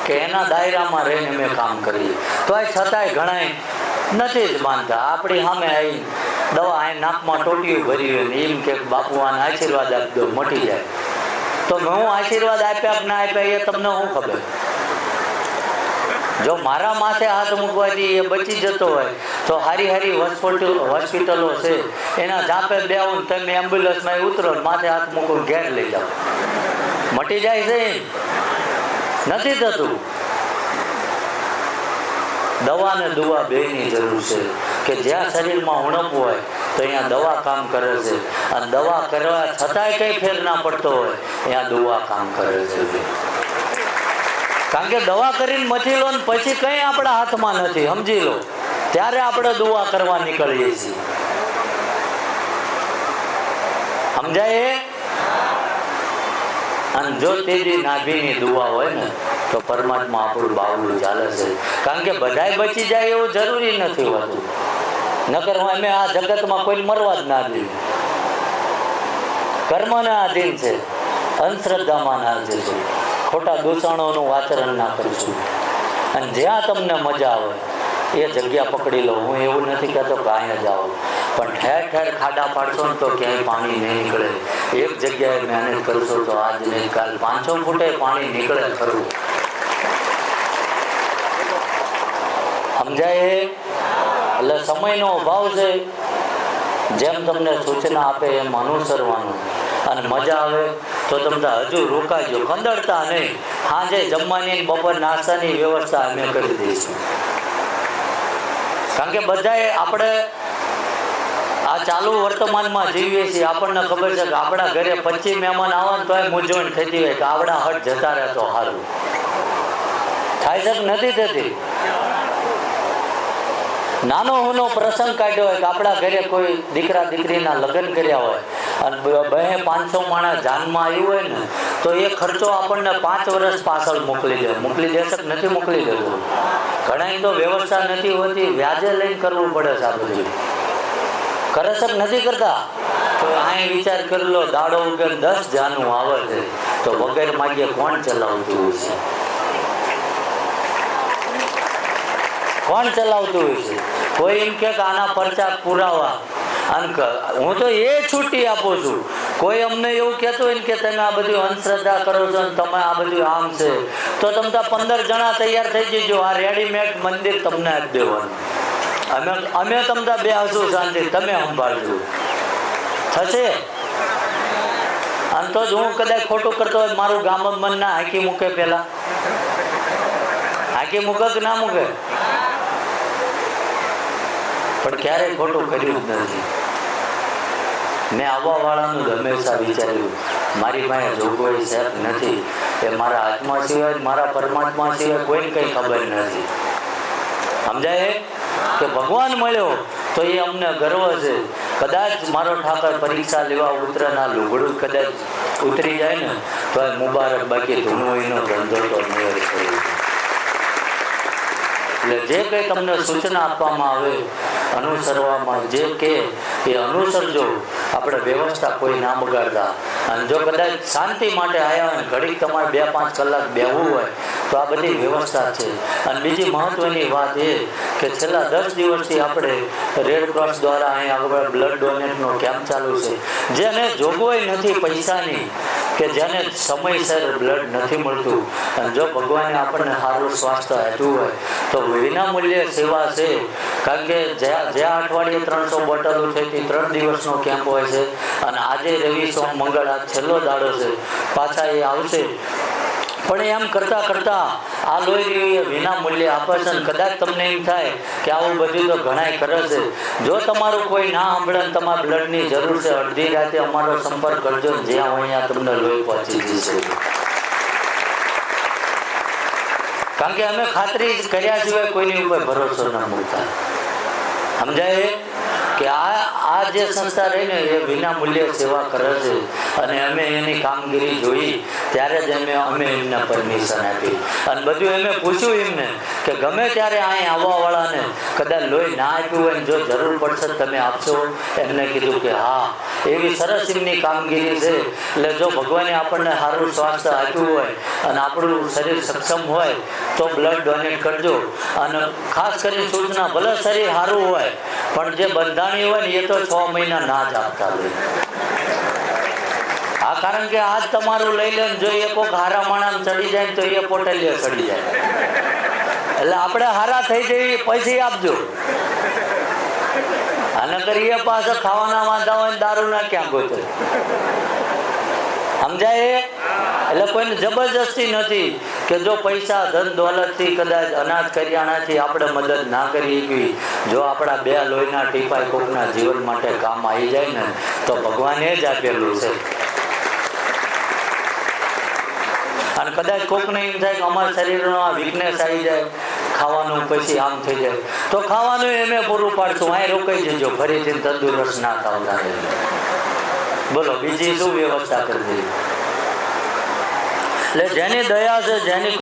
કે એના દાયરામાં રહીને અમે કામ કરીએ. તો એ છતાંય ઘણા નથી જ માનતા. આપણી સામે આવી દવા અહીં નાકમાં ટોટિયું ભરી ને એમ કે બાપુ આને આશીર્વાદ આપી દો મટી જાય. તો હું આશીર્વાદ આપ્યા કે ના આપ્યા એ તમને શું ખબર? જો મારા માથે હાથ મૂકવાથી એ બચી જતો હોય તો હારી હારી હોસ્પિટલો છે એના જાપે બેવું, તમે એમ્બ્યુલન્સમાં ઉતરો માથે હાથ મૂકો ઘેર લઈ જાઓ, મટી જાય છે. નથી થતું. દવા ને દુવા બેની જરૂર છે કે જ્યાં શરીરમાં ઉણપ હોય તો અહીંયા દવા કામ કરે છે, અને દવા કરવા છતાંય કઈ ફેર ના પડતો હોય અહીંયા દુવા કામ કરે છે. કારણ કે દવા કરીને મથી લો ને પછી કઈ આપણા હાથમાં નથી, સમજી લો, ત્યારે આપણે દુવા કરવા નીકળીએ છીએ. સમજાય? અને જો તેજી નાભીની દુવા હોય ને તો પરમાત્મા આપણું બાવલું ચાલે છે. કારણ કે બધાય બચી જાય એવું જરૂરી નથી હોતું. નકર અમે આ જગતમાં કોઈ મરવા જ ના દઈએ. કર્મના આધીન છે, અંધશ્રદ્ધામાં ના છે, ખોટા દૂષણોનું આચરણ ના કરીશું. અને જ્યાં તમને મજા આવે એ જગ્યા પકડી લો. હું એવું નથી કહેતો કે અહીંયા જાઓ, પણ ઠેર ઠેર ખાડા પાડશો ને તો ક્યાંય પાણી નહીં નીકળે. એક જગ્યાએ મહેનત કરશો તો આજ નહીં કાલ 5-6 ફૂટે પાણી નીકળે ખરું. સમજાય? એટલે સમયનો અભાવ છે. જેમ તમને સૂચના આપે એમ અનુસરવાનું. અને મજા આવે તો તમને હજુ રોકાજો, કંદડતા નહીં. સાંજે જમવાની બપોર નાસ્તાની વ્યવસ્થા અમે કરી દઈશું. કારણ કે બધાએ આપણે આ ચાલુ વર્તમાનમાં જીવીએ છીએ. આપણને ખબર છે કે આપણા ઘરે 25 મહેમાન આવે ને તો એ મૂંઝવણ થતી હોય કે આપણા હટ જતા રહે તો સારું. થાય છે કે નથી થતી? નાનો હુનો પ્રસંગ કાઢ્યો હોય કે આપણા ઘરે કોઈ દીકરા દીકરીના લગ્ન કર્યા હોય અને 200-500 માણસ જાનમાં આવ્યું હોય ને તો એ ખર્ચો આપણને 5 વર્ષ પાછળ મોકલી દેશે કે નથી મોકલી દેતો? ઘણા તો વ્યવસ્થા નથી હોતી, વ્યાજે લઈને કરવું પડે છે. આ બધું કરે છે કે નથી કરતા? તો અહીં વિચાર કરી લો, દાડો વગર 10 જાનું આવે છે તો વગર માગે કોણ ચલાવતું હોય છે? કોણ ચલાવતું હોય છે? કોઈ એમ કે આના પરચા પુરાવા, હું તો એ છૂટી આપું છું. કોઈ અમને એવું કહેતું હોય ને કે તમે આ બધું અંધશ્રદ્ધા કરો છો ને તમે આ બધું આમ છે, તો તમે 15 જણા તૈયાર થઈ જજો. આ રેડીમેડ મંદિર તમને આપી દેવાનું. અમે તમને બે હશું શાંતિ, તમે સંભાળજો. થશે? અને તો જ હું કદાચ ખોટું કરતો હોય મારું ગામ જ મન ના હાકી મૂકે. પેલા હાકી મૂકે કે ના મૂકે? પણ ક્યારેય ખોટું કર્યું જ નથી. મેં આવવા વાળાનું હંમેશા વિચાર્યું મારી પાસે જોગવાઈ છે નથી, એ મારા આત્મા સિવાય મારા પરમાત્મા સિવાય કોઈને કંઈ ખબર નથી. સમજાય? કે ભગવાન મળ્યો તો એ અમને ગર્વ છે. કદાચ મારો ઠાકર પરીક્ષા લેવા ઉતરેના લુગડું કદાચ ઉતરી જાય ને તો એ મુબારક, બાકી ધૂણોઈનો ધંધો તો મેળ કર્યો. એટલે જે કંઈ તમને સૂચના આપવામાં આવે અનુસરવામાં, જે કે એ અનુસરજો. આપણે વ્યવસ્થા કોઈ ના બગાડતા. અને જો કદાચ શાંતિ માટે આવ્યા હોય, ઘડીક તમારે 2-5 કલાક બેહવું હોય તો આ બધી વ્યવસ્થા છે. અને બીજી મહત્વની વાત એ કે છેલ્લા 10 દિવસથી આપણે રેડ ક્રોસ દ્વારા અહીં આગળ બ્લડ ડોનેટનો કેમ્પ ચાલુ છે. જેને જોગવાઈ નથી પૈસાની, કે જેને સમયસર બ્લડ નથી મળતું, અને જો ભગવાને આપણને સારું સ્વાસ્થ્ય આપ્યું હોય તો વિનામૂલ્યે સેવા છે. કારણ કે જ્યાં અઠવાડિયે 300 બોટલો થઈ 3 દિવસનો કેમ્પ હોય છે. અને આજે રવિ સોમ મંગળ આ છેલ્લો દાડો છે, પાછા એ આવશે. પણ એમ કરતા કરતા આ લોહી વિના મૂલ્યે આપે છે. કદાચ તમને એમ થાય કે આવું બધું તો ઘણાય કરે છે. જો તમારું કોઈ ના સાંભળે ને તમારે બ્લડની જરૂર છે, અડધી રાતે અમારો સંપર્ક કરજો, જ્યાં અહીંયા તમને લોહી પહોંચી જશે. કારણ કે અમે ખાતરી કર્યા સિવાય કોઈની ઉપર ભરોસો ન મૂકતા. સમજાય? કે આ આ જે સંસ્થા રહી ને એ વિના મૂલ્યે સેવા કરે છે અને અમે એની કામગીરી જોઈ ત્યારે જ અમે એમને પરમિશન આપી અને બધું એમે પૂછ્યું એમને કે ગમે ત્યારે અહીં આવવાવાળાને કદાચ લોહી ના આપ્યું હોય ને જો જરૂર પડશે તમે આપશો? એમને કીધું કે હા. એવી સરસ એમની કામગીરી છે. એટલે જો ભગવાને આપણને સારું સ્વાસ્થ્ય આપ્યું હોય અને આપણું શરીર સક્ષમ હોય તો બ્લડ ડોનેટ કરજો. અને ખાસ કરીને સૂચના, ભલે શરીર સારું હોય પણ જે બંધાણી હોય ને એ તો 6 મહિના ના જ આપતા હોય. હા, કારણ કે આજ તમારું લઈ લે જો એ કોઈક હારા માણસ ચડી જાય તો એ પોટેલીએ ચડી જાય. એટલે આપણે હારા થઈ જઈએ પછી આપજો. અને કરીએ પાછા ખાવાના વાંધા હોય દારૂ ના ક્યાં ગોતે. સમજાય? એટલે કોઈને જબરજસ્તી નથી કે જો પૈસા ધન દોલતથી કદાચ અનાજ કરિયાણાથી આપણે મદદ ના કરી શકીએ. જો આપણા 2 લોહીના ટીપાય કોકના જીવન માટે કામ આવી જાય ને તો ભગવાને જ આપેલું છે. અને કદાચ કોકને એમ થાય કે અમારા શરીરનો આ વીકનેસ આવી જાય, ખાવાનું પછી આમ થઈ જાય, તો ખાવાનું એમે પૂરું પાડશું. અહીં રોકાઈ જજો, ફરીથી તંદુરસ્ત ના થતા. બોલો બીજી શું વ્યવસ્થા કરી? એટલે જેની દયા છે, જેની